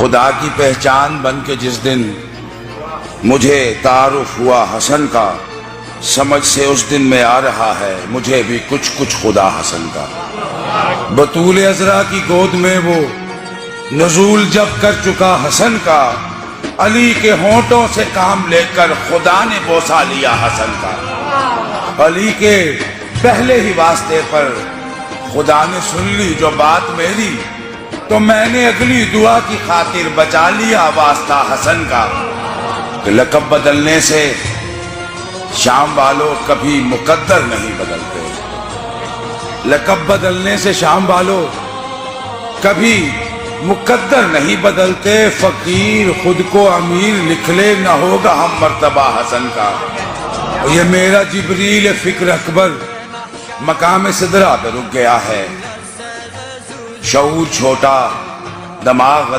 خدا کی پہچان بن کے جس دن مجھے تعارف ہوا حسن کا، سمجھ سے اس دن میں آ رہا ہے مجھے بھی کچھ کچھ خدا حسن کا۔ بطول عذرا کی گود میں وہ نزول جب کر چکا حسن کا، علی کے ہونٹوں سے کام لے کر خدا نے بوسا لیا حسن کا۔ علی کے پہلے ہی واسطے پر خدا نے سن لی جو بات میری، تو میں نے اگلی دعا کی خاطر بچا لیا واسطہ حسن کا۔ کہ لقب بدلنے سے شام والوں کبھی مقدر نہیں بدلتے، لقب بدلنے سے شام والوں کبھی مقدر نہیں بدلتے، فقیر خود کو امیر لکھ لے نہ ہوگا ہم مرتبہ حسن کا۔ یہ میرا جبریل فکر اکبر مقام سدرہ پہ رک گیا ہے، شعور چھوٹا دماغ